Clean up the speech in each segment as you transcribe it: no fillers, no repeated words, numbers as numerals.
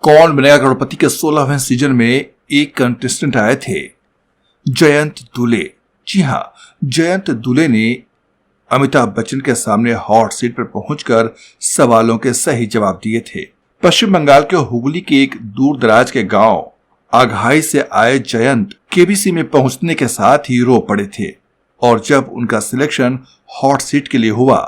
कौन बनेगा करोड़पति के 16वें सीजन में एक कंटेस्टेंट आए थे, जयंत दुले। जी हां, जयंत दुले ने अमिताभ बच्चन के सामने हॉट सीट पर पहुंचकर सवालों के सही जवाब दिए थे। पश्चिम बंगाल के हुगली के एक दूर दराज के गांव आघाई से आए जयंत केबीसी में पहुंचने के साथ ही रो पड़े थे और जब उनका सिलेक्शन हॉट सीट के लिए हुआ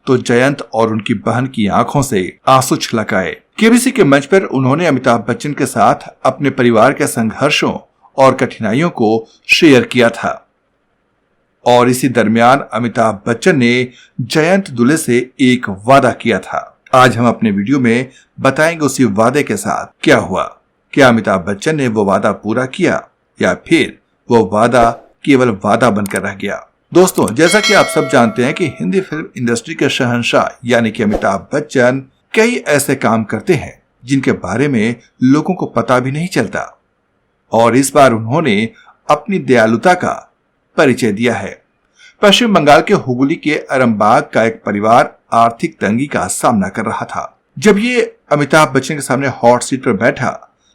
तो जयंत और उनकी बहन की आंखों से आंसू छलक आए। केबीसी के मंच पर उन्होंने अमिताभ बच्चन के साथ अपने परिवार के संघर्षों और कठिनाइयों को शेयर किया था और इसी दरमियान अमिताभ बच्चन ने जयंत दुले से एक वादा किया था। आज हम अपने वीडियो में बताएंगे उसी वादे के साथ क्या हुआ। क्या अमिताभ बच्चन ने वो वादा पूरा किया या फिर वो वादा केवल वादा बनकर रह गया। दोस्तों, जैसा कि आप सब जानते हैं कि हिंदी फिल्म इंडस्ट्री के शहंशाह यानी कि अमिताभ बच्चन कई ऐसे काम करते हैं जिनके बारे में लोगों को पता भी नहीं चलता और इस बार उन्होंने अपनी दयालुता का परिचय दिया है। पश्चिम बंगाल के हुगली के अरमबाग का एक परिवार आर्थिक तंगी का सामना कर रहा था। जब ये अमिताभ बच्चन के सामने हॉट सीट पर बैठा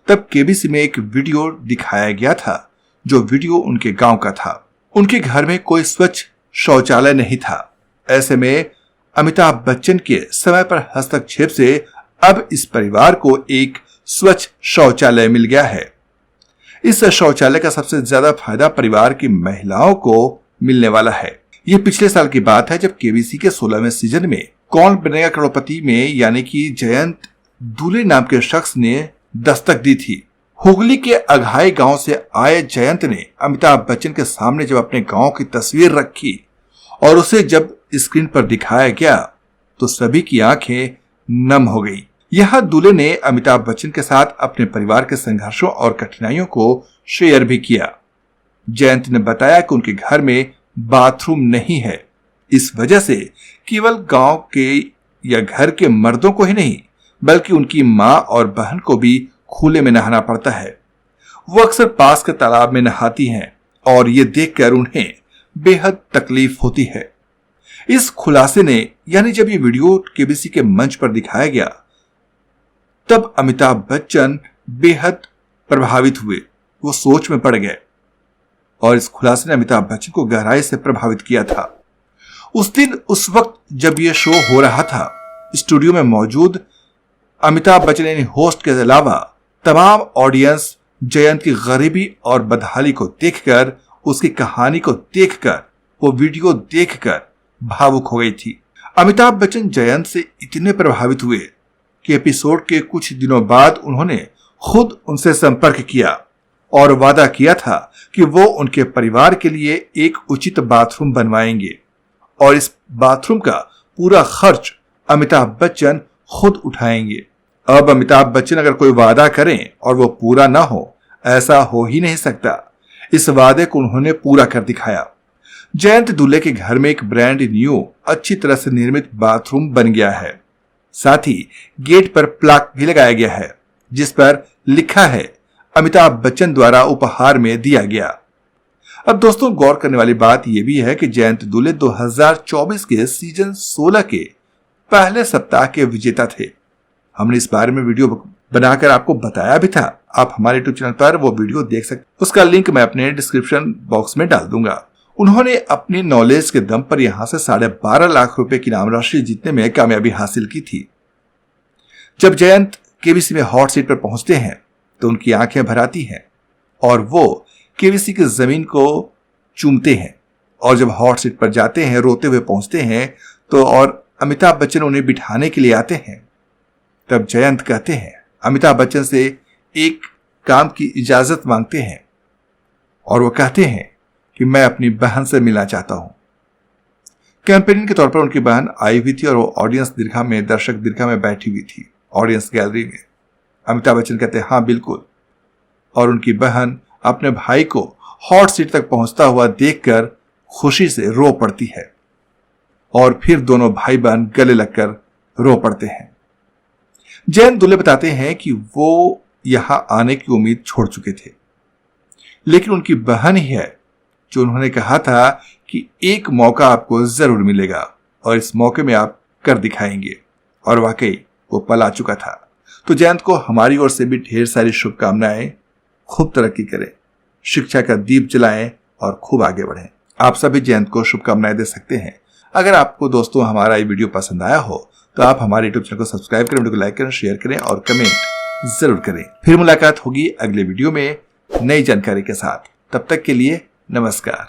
तब केबीसी में एक वीडियो दिखाया गया था। जो वीडियो उनके गांव का था। उनके घर में कोई स्वच्छ शौचालय नहीं था। ऐसे में अमिताभ बच्चन के समय पर हस्तक्षेप से अब इस परिवार को एक स्वच्छ शौचालय मिल गया है। इस शौचालय का सबसे ज्यादा फायदा परिवार की महिलाओं को मिलने वाला है। ये पिछले साल की बात है जब केबीसी के 16वें सीजन में कौन बनेगा करोड़पति में यानी कि जयंत दुले नाम के शख्स ने दस्तक दी थी। हुगली के अघाई गांव से आए जयंत ने अमिताभ बच्चन के सामने जब अपने गांव की तस्वीर रखी और उसे जब स्क्रीन पर दिखाया गया तो सभी की आंखें नम हो गई। यहां दुले ने अमिताभ बच्चन के साथ अपने परिवार के संघर्षों और कठिनाइयों को शेयर भी किया। जयंत ने बताया कि उनके घर में बाथरूम नहीं है, इस वजह से केवल गांव के या घर के मर्दों को ही नहीं बल्कि उनकी मां और बहन को भी खुले में नहाना पड़ता है। वो अक्सर पास के तालाब में नहाती हैं और ये देखकर उन्हें बेहद तकलीफ होती है। इस खुलासे ने यानी जब ये वीडियो केबीसी के मंच पर दिखाया गया तब अमिताभ बच्चन बेहद प्रभावित हुए। वो सोच में पड़ गए और इस खुलासे ने अमिताभ बच्चन को गहराई से प्रभावित किया था। उस दिन उस वक्त जब ये शो हो रहा था स्टूडियो में मौजूद अमिताभ बच्चन यानी होस्ट के अलावा तमाम ऑडियंस जयंत की गरीबी और बदहाली को देखकर, उसकी कहानी को देखकर, वो वीडियो देखकर भावुक हो गई थी। अमिताभ बच्चन जयंत से इतने प्रभावित हुए कि एपिसोड के कुछ दिनों बाद उन्होंने खुद उनसे संपर्क किया और वादा किया था कि वो उनके परिवार के लिए एक उचित बाथरूम बनवाएंगे और इस बाथरूम का पूरा खर्च अमिताभ बच्चन खुद उठाएंगे। अब अमिताभ बच्चन अगर कोई वादा करें और वो पूरा ना हो, ऐसा हो ही नहीं सकता। इस वादे को उन्होंने पूरा कर दिखाया। जयंत दुले के घर में एक ब्रांड न्यू अच्छी तरह से निर्मित बाथरूम बन गया है। साथ ही गेट पर प्लाक भी लगाया गया है जिस पर लिखा है अमिताभ बच्चन द्वारा उपहार में दिया गया। अब दोस्तों, गौर करने वाली बात यह भी है कि जयंत दुले 2024 के सीजन 16 के पहले सप्ताह के विजेता थे। हमने इस बारे में वीडियो बनाकर आपको बताया भी था। आप हमारे यूट्यूब चैनल पर वो वीडियो देख सकते, उसका लिंक मैं अपने डिस्क्रिप्शन बॉक्स में डाल दूंगा। उन्होंने अपनी नॉलेज के दम पर यहां से 12.5 लाख रुपए की इनाम राशि जीतने में कामयाबी हासिल की थी। जब जयंत केबीसी में हॉट सीट पर पहुंचते हैं तो उनकी आंखें भर आती हैं और वो केबीसी की जमीन को चूमते हैं और जब हॉट सीट पर जाते हैं, रोते हुए पहुंचते हैं तो और अमिताभ बच्चन उन्हें बिठाने के लिए आते हैं, तब जयंत कहते हैं अमिताभ बच्चन से एक काम की इजाजत मांगते हैं और वो कहते हैं कि मैं अपनी बहन से मिलना चाहता हूं। कैंपेनिंग के तौर पर उनकी बहन आई हुई थी और वो ऑडियंस दीर्घा में, दर्शक दीर्घा में बैठी हुई थी, ऑडियंस गैलरी में। अमिताभ बच्चन कहते हैं हाँ बिल्कुल, और उनकी बहन अपने भाई को हॉट सीट तक पहुंचता हुआ देखकर खुशी से रो पड़ती है और फिर दोनों भाई बहन गले लगकर रो पड़ते हैं। जयंत दुले बताते हैं कि वो यहां आने की उम्मीद छोड़ चुके थे, लेकिन उनकी बहन ही है जो उन्होंने कहा था कि एक मौका आपको जरूर मिलेगा और इस मौके में आप कर दिखाएंगे, और वाकई वो पल आ चुका था। तो जयंत को हमारी ओर से भी ढेर सारी शुभकामनाएं। खूब तरक्की करें, शिक्षा का दीप जलाएं और खूब आगे बढ़ें। आप सभी जयंत को शुभकामनाएं दे सकते हैं। अगर आपको दोस्तों हमारा ये वीडियो पसंद आया हो तो आप हमारे यूट्यूब चैनल को सब्सक्राइब करें, वीडियो को लाइक करें, शेयर करें और कमेंट जरूर करें। फिर मुलाकात होगी अगले वीडियो में नई जानकारी के साथ। तब तक के लिए नमस्कार।